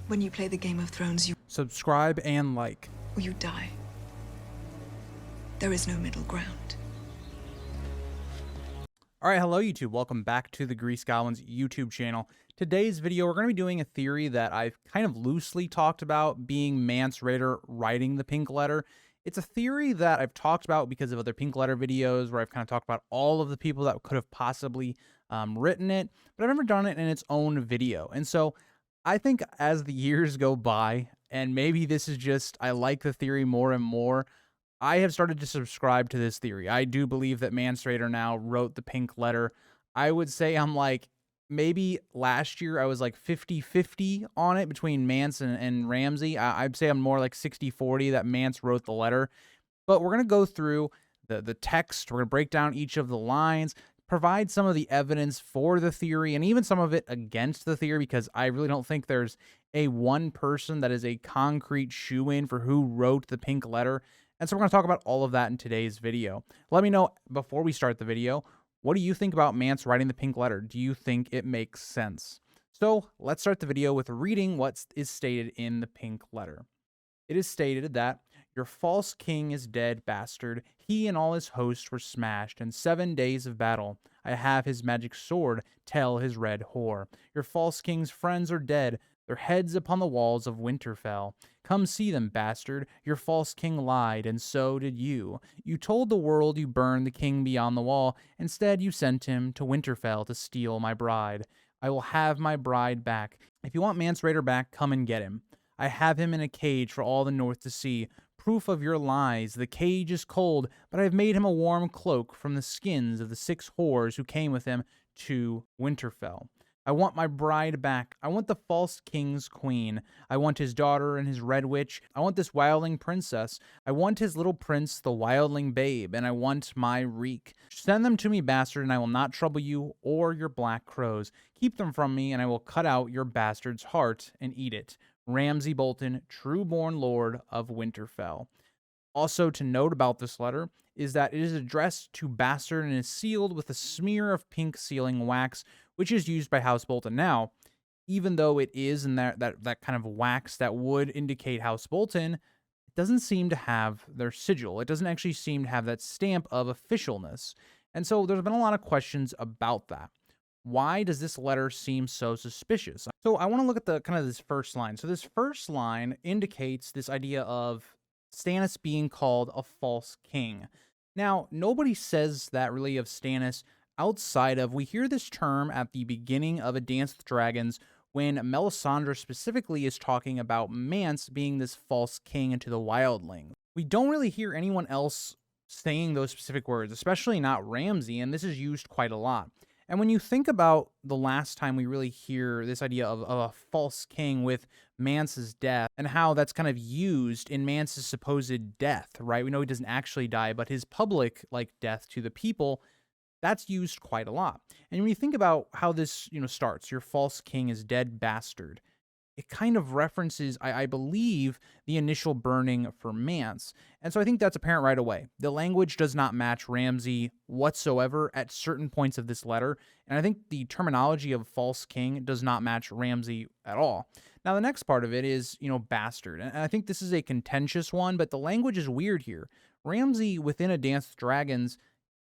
When you play the Game of Thrones, Subscribe and like. or you die. There is no middle ground. All right, hello YouTube. Welcome back to the Grease Goblins YouTube channel. Today's video, we're going to be doing a theory that I've kind of loosely talked about, being Mance Rayder writing the pink letter. It's a theory that I've talked about because of other pink letter videos where I've kind of talked about all of the people that could have possibly written it, but I've never done it in its own video. And so I think as the years go by, and maybe this is just, I like the theory more and more, I have started to subscribe to this theory. I do believe that Mance Rayder now wrote the pink letter. I would say I'm like, maybe last year I was like 50-50 on it between Mance and Ramsay. I'd say I'm more like 60-40 that Mance wrote the letter. But we're going to go through the text. We're going to break down each of the lines, provide some of the evidence for the theory, and even some of it against the theory, because I really don't think there's a one person that is a concrete shoe-in for who wrote the pink letter. And so we're going to talk about all of that in today's video. Let me know before we start the video, what do you think about Mance writing the pink letter? Do you think it makes sense? So let's start the video with reading what is stated in the pink letter. It is stated that your false king is dead, bastard. He and all his hosts were smashed in 7 days of battle. I have his magic sword, tell his red whore. Your false king's friends are dead, their heads upon the walls of Winterfell. Come see them, bastard. Your false king lied, and so did you. You told the world you burned the king beyond the wall. Instead, you sent him to Winterfell to steal my bride. I will have my bride back. If you want Mance Rayder back, come and get him. I have him in a cage for all the north to see. Proof of your lies. The cage is cold, but I have made him a warm cloak from the skins of the 6 whores who came with him to Winterfell. I want my bride back. I want the false king's queen. I want his daughter and his red witch. I want this wildling princess. I want his little prince, the wildling babe, and I want my reek. Send them to me, bastard, and I will not trouble you or your black crows. Keep them from me, and I will cut out your bastard's heart and eat it. Ramsay Bolton, true-born lord of Winterfell. Also to note about this letter is that it is addressed to Bastard and is sealed with a smear of pink sealing wax, which is used by House Bolton now. Even though it is in that kind of wax that would indicate House Bolton, it doesn't seem to have their sigil. It doesn't actually seem to have that stamp of officialness. And so there's been a lot of questions about that. Why does this letter seem so suspicious? So I want to look at the kind of this first line. So this first line indicates this idea of Stannis being called a false king. Now, nobody says that really of Stannis outside of, we hear this term at the beginning of A Dance with Dragons when Melisandre specifically is talking about Mance being this false king to the wildling. We don't really hear anyone else saying those specific words, especially not Ramsay, and this is used quite a lot. And when you think about the last time we really hear this idea of a false king with Mance's death and how that's kind of used in Mance's supposed death, right? We know he doesn't actually die, but his public death to the people, that's used quite a lot. And when you think about how this, starts, your false king is dead, bastard. It kind of references, I believe, the initial burning for Mance. And so I think that's apparent right away. The language does not match Ramsay whatsoever at certain points of this letter. And I think the terminology of false king does not match Ramsay at all. Now, the next part of it is, bastard. And I think this is a contentious one, but the language is weird here. Ramsay, within A Dance with Dragons,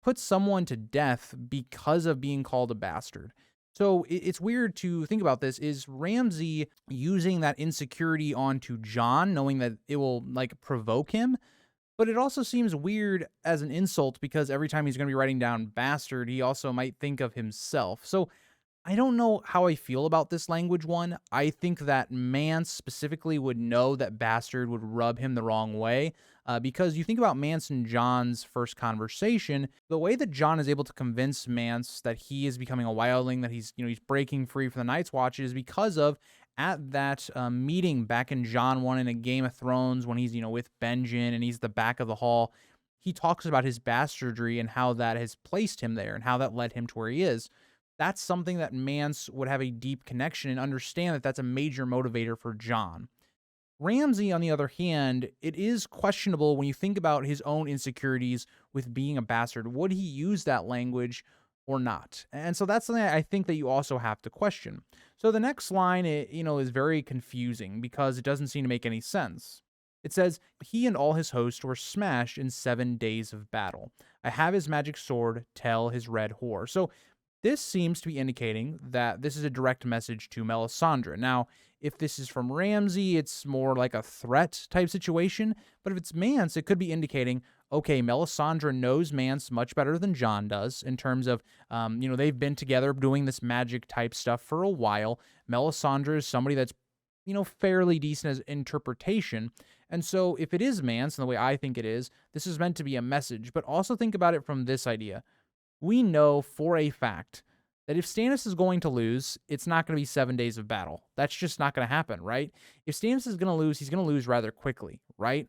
puts someone to death because of being called a bastard. So it's weird to think about this. Is Ramsay using that insecurity onto Jon, knowing that it will provoke him? But it also seems weird as an insult because every time he's going to be writing down bastard, he also might think of himself. So I don't know how I feel about this language one. I think that Mance specifically would know that bastard would rub him the wrong way. Because you think about Mance and Jon's first conversation, the way that Jon is able to convince Mance that he is becoming a wildling, that he's breaking free from the Night's Watch, is because of at that meeting back in Jon 1 in a Game of Thrones when he's with Benjen and he's the back of the hall. He talks about his bastardry and how that has placed him there and how that led him to where he is. That's something that Mance would have a deep connection and understand that that's a major motivator for Jon. Ramsay, on the other hand, it is questionable when you think about his own insecurities with being a bastard. Would he use that language or not? And so that's something I think that you also have to question. So the next line, is very confusing because it doesn't seem to make any sense. It says, he and all his host were smashed in 7 days of battle. I have his magic sword, tell his red whore. So this seems to be indicating that this is a direct message to Melisandre. Now, if this is from Ramsay, it's more like a threat type situation. But if it's Mance, it could be indicating, okay, Melisandre knows Mance much better than Jon does in terms of, they've been together doing this magic type stuff for a while. Melisandre is somebody that's, fairly decent as interpretation. And so if it is Mance, and the way I think it is, this is meant to be a message. But also think about it from this idea. We know for a fact that if Stannis is going to lose, it's not going to be 7 days of battle. That's just not going to happen, right? If Stannis is going to lose, he's going to lose rather quickly, right?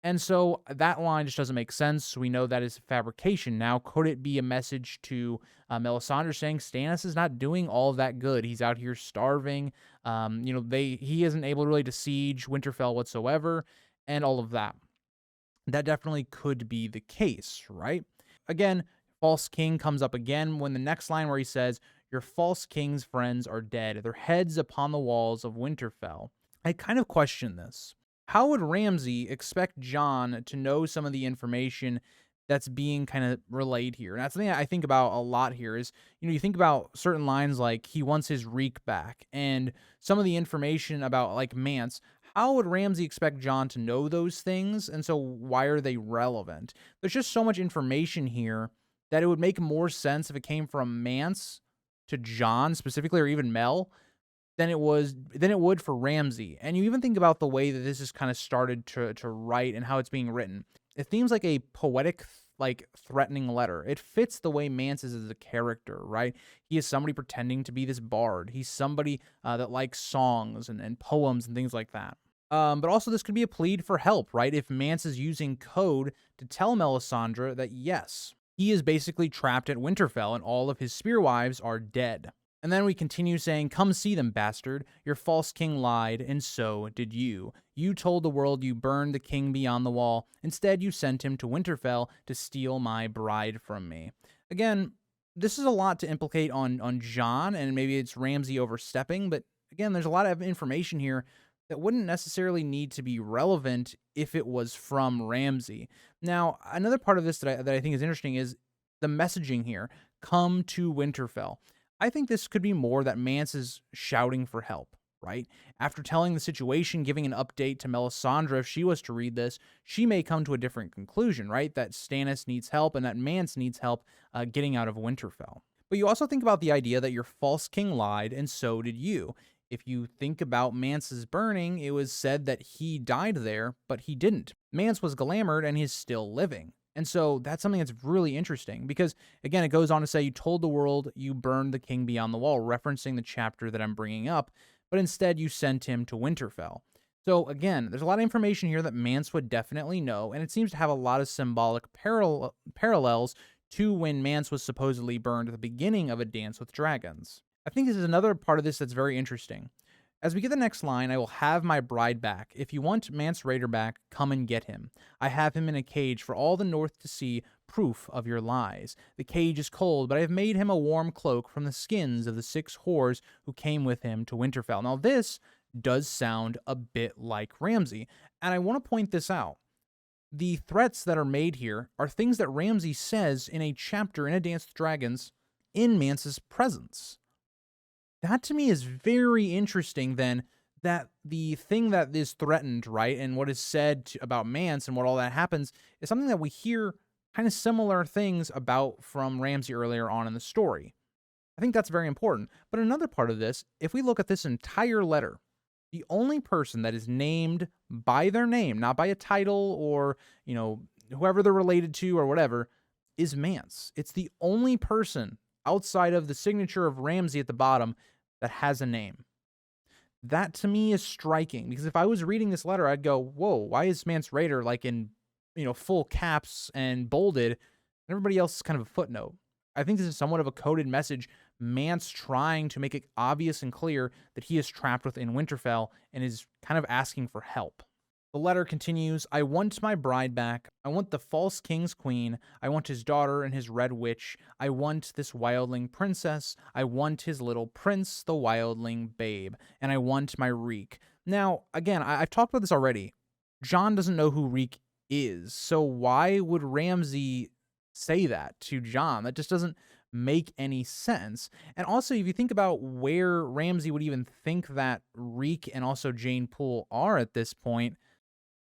And so that line just doesn't make sense. We know that is fabrication. Now, could it be a message to Melisandre saying Stannis is not doing all that good? He's out here starving. He isn't able really to siege Winterfell whatsoever, and all of that. That definitely could be the case, right? Again, false king comes up again when the next line where he says, your false king's friends are dead, their heads upon the walls of Winterfell. I kind of question this. How would Ramsay expect Jon to know some of the information that's being kind of relayed here? And that's something I think about a lot here is, you think about certain lines like he wants his reek back and some of the information about like Mance. How would Ramsay expect Jon to know those things? And so why are they relevant? There's just so much information here that it would make more sense if it came from Mance to Jon specifically, or even Mel, than it would for Ramsay. And you even think about the way that this is kind of started to write and how it's being written. It seems like a poetic, like threatening letter. It fits the way Mance is as a character, right? He is somebody pretending to be this bard. He's somebody that likes songs and poems and things like that. But also this could be a plead for help, right? If Mance is using code to tell Melisandre that yes, he is basically trapped at Winterfell and all of his spearwives are dead. And then we continue saying, come see them, bastard. Your false king lied, and so did you. You told the world you burned the king beyond the wall. Instead, you sent him to Winterfell to steal my bride from me. Again, this is a lot to implicate on Jon, and maybe it's Ramsay overstepping, but again, there's a lot of information here that wouldn't necessarily need to be relevant if it was from Ramsay. Now, another part of this that I think is interesting is the messaging here. Come to Winterfell. I think this could be more that Mance is shouting for help, right? After telling the situation, giving an update to Melisandre, if she was to read this, she may come to a different conclusion, right? That Stannis needs help and that Mance needs help getting out of Winterfell. But you also think about the idea that your false king lied, and so did you. If you think about Mance's burning, it was said that he died there, but he didn't. Mance was glamored and he's still living. And so that's something that's really interesting because, again, it goes on to say you told the world you burned the king beyond the wall, referencing the chapter that I'm bringing up, but instead you sent him to Winterfell. So, again, there's a lot of information here that Mance would definitely know, and it seems to have a lot of symbolic parallels to when Mance was supposedly burned at the beginning of A Dance with Dragons. I think this is another part of this that's very interesting. As we get the next line, I will have my bride back. If you want Mance Rayder back, come and get him. I have him in a cage for all the north to see, proof of your lies. The cage is cold, but I have made him a warm cloak from the skins of the 6 whores who came with him to Winterfell. Now this does sound a bit like Ramsay, and I want to point this out. The threats that are made here are things that Ramsay says in a chapter in A Dance with Dragons in Mance's presence. That to me is very interesting then, that the thing that is threatened, right, and what is said about Mance and what all that happens is something that we hear kind of similar things about from Ramsay earlier on in the story. I think that's very important. But another part of this, if we look at this entire letter, the only person that is named by their name, not by a title or, whoever they're related to or whatever, is Mance. It's the only person outside of the signature of Ramsay at the bottom that has a name. That to me is striking because if I was reading this letter, I'd go, whoa, why is Mance Rayder like in, full caps and bolded and everybody else is kind of a footnote? I think this is somewhat of a coded message. Mance trying to make it obvious and clear that he is trapped within Winterfell and is kind of asking for help. The letter continues, I want my bride back. I want the false king's queen. I want his daughter and his red witch. I want this wildling princess. I want his little prince, the wildling babe. And I want my Reek. Now, again, I've talked about this already. John doesn't know who Reek is. So why would Ramsay say that to John? That just doesn't make any sense. And also, if you think about where Ramsay would even think that Reek and also Jane Poole are at this point,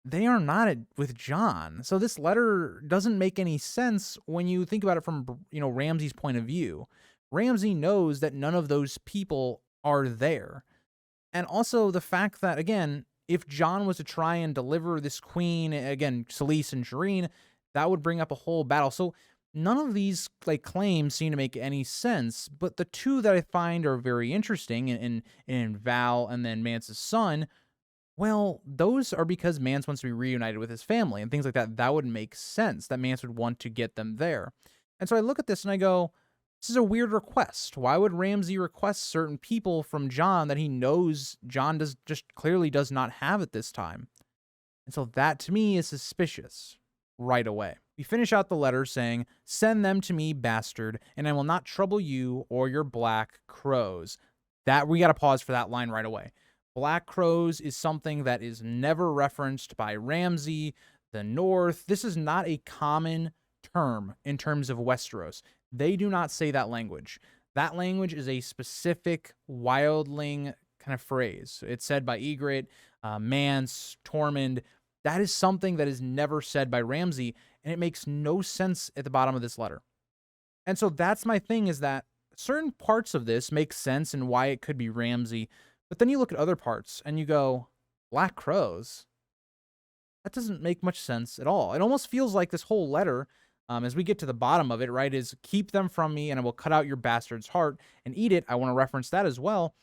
they are not with John. So this letter doesn't make any sense when you think about it from, Ramsay's point of view. Ramsay knows that none of those people are there. And also the fact that, again, if John was to try and deliver this queen, again, Selyse and Shireen, that would bring up a whole battle. So none of these claims seem to make any sense, but the two that I find are very interesting in Val and then Mance's son, well, those are because Mance wants to be reunited with his family and things like that. That would make sense that Mance would want to get them there. And so I look at this and I go, this is a weird request. Why would Ramsay request certain people from John that he knows John just clearly does not have at this time? And so that to me is suspicious right away. We finish out the letter saying, send them to me, bastard, and I will not trouble you or your black crows. That we got to pause for that line right away. Black crows is something that is never referenced by Ramsay, the North. This is not a common term in terms of Westeros. They do not say that language. That language is a specific wildling kind of phrase. It's said by Ygritte, Mance, Tormund. That is something that is never said by Ramsay, and it makes no sense at the bottom of this letter. And so that's my thing, is that certain parts of this make sense and why it could be Ramsay. But then you look at other parts and you go, Black Crows? That doesn't make much sense at all. It almost feels like this whole letter, as we get to the bottom of it, right, is keep them from me and I will cut out your bastard's heart and eat it. I want to reference that as well.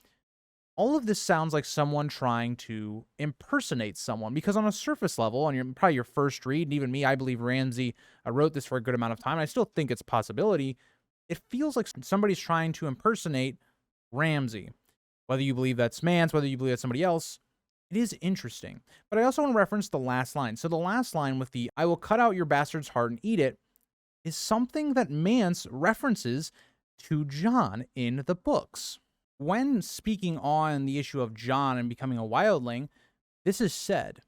All of this sounds like someone trying to impersonate someone, because on a surface level, on probably your first read, and even me, I believe Ramsay wrote this for a good amount of time, and I still think it's a possibility. It feels like somebody's trying to impersonate Ramsay. Whether you believe that's Mance, whether you believe that's somebody else, it is interesting. But I also want to reference the last line. So the last line with the, I will cut out your bastard's heart and eat it, is something that Mance references to Jon in the books. When speaking on the issue of Jon and becoming a wildling, this is said.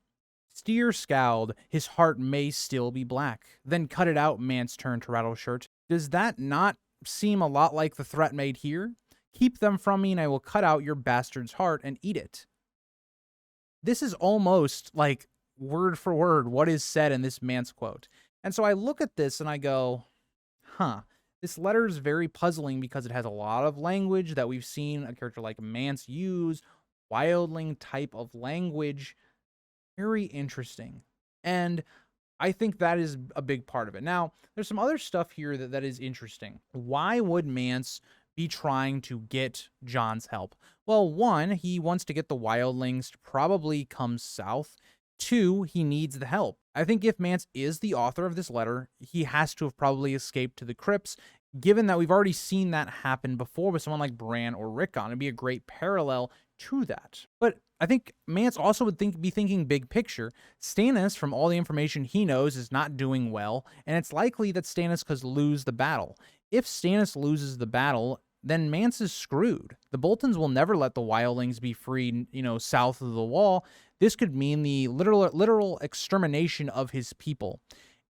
Steer scowled, his heart may still be black. Then cut it out, Mance turned to Rattleshirt. Does that not seem a lot like the threat made here? Keep them from me and I will cut out your bastard's heart and eat it. This is almost like word for word what is said in this Mance quote. And so I look at this and I go, this letter is very puzzling because it has a lot of language that we've seen a character like Mance use, wildling type of language. Very interesting. And I think that is a big part of it. Now, there's some other stuff here that is interesting. Why would Mance be trying to get Jon's help? Well, one, he wants to get the wildlings to probably come south. Two, he needs the help. I think if Mance is the author of this letter, he has to have probably escaped to the crypts, given that we've already seen that happen before with someone like Bran or Rickon. It'd be a great parallel to that. But I think Mance also would be thinking big picture. Stannis, from all the information he knows, is not doing well, and it's likely that Stannis could lose the battle. If Stannis loses the battle, then Mance is screwed. The Boltons will never let the wildlings be freed, south of the wall. This could mean the literal extermination of his people.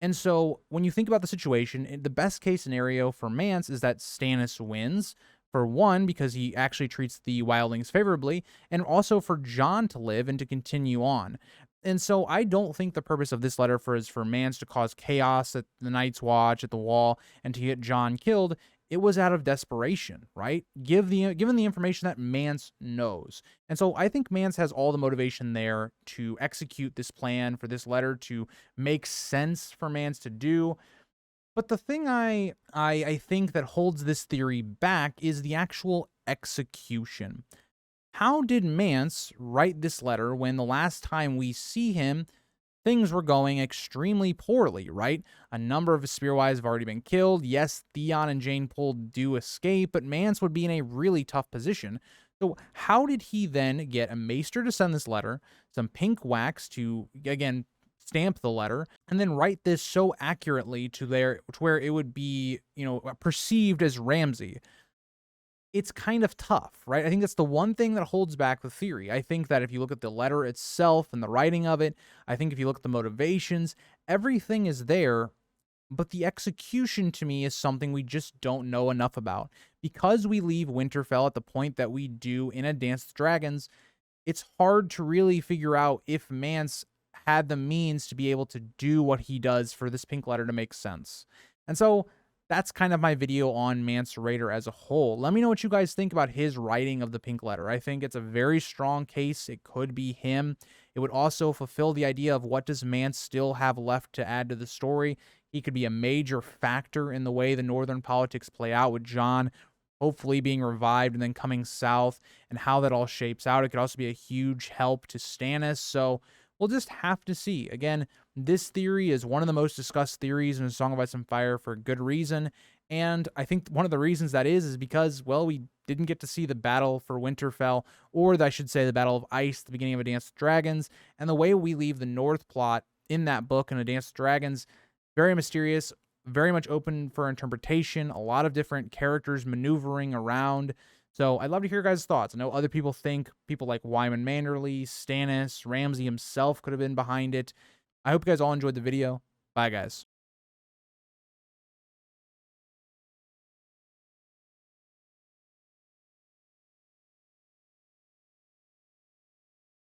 And so when you think about the situation, the best case scenario for Mance is that Stannis wins. For one, because he actually treats the wildlings favorably, and also for Jon to live and to continue on. And so I don't think the purpose of this letter is for Mance to cause chaos at the Night's Watch, at the Wall, and to get Jon killed. It was out of desperation, right? Given the information that Mance knows. And so I think Mance has all the motivation there to execute this plan, for this letter to make sense for Mance to do. But the thing I think that holds this theory back is the actual execution. How did Mance write this letter when the last time we see him, things were going extremely poorly, right? A number of his spearwives have already been killed. Yes, Theon and Jane Poole do escape, but Mance would be in a really tough position. So how did he then get a maester to send this letter, some pink wax to, again, stamp the letter, and then write this so accurately to where it would be, perceived as Ramsay? It's kind of tough, right? I think that's the one thing that holds back the theory. I think that if you look at the letter itself and the writing of it, I think if you look at the motivations, everything is there, but the execution to me is something we just don't know enough about. Because we leave Winterfell at the point that we do in A Dance with Dragons, it's hard to really figure out if Mance had the means to be able to do what he does for this pink letter to make sense. And so that's kind of my video on Mance Rayder as a whole. Let me know what you guys think about his writing of the pink letter. I think it's a very strong case. It could be him. It would also fulfill the idea of what does Mance still have left to add to the story. He could be a major factor in the way the northern politics play out, with Jon hopefully being revived and then coming south, and how that all shapes out. It could also be a huge help to Stannis. So we'll just have to see. Again, this theory is one of the most discussed theories in A Song of Ice and Fire for good reason. And I think one of the reasons that is because, well, we didn't get to see the battle for Winterfell, or I should say the Battle of Ice at the beginning of A Dance with Dragons. And the way we leave the North plot in that book in A Dance with Dragons, very mysterious, very much open for interpretation, a lot of different characters maneuvering around. So I'd love to hear your guys' thoughts. I know other people think people like Wyman Manderly, Stannis, Ramsay himself could have been behind it. I hope you guys all enjoyed the video. Bye, guys.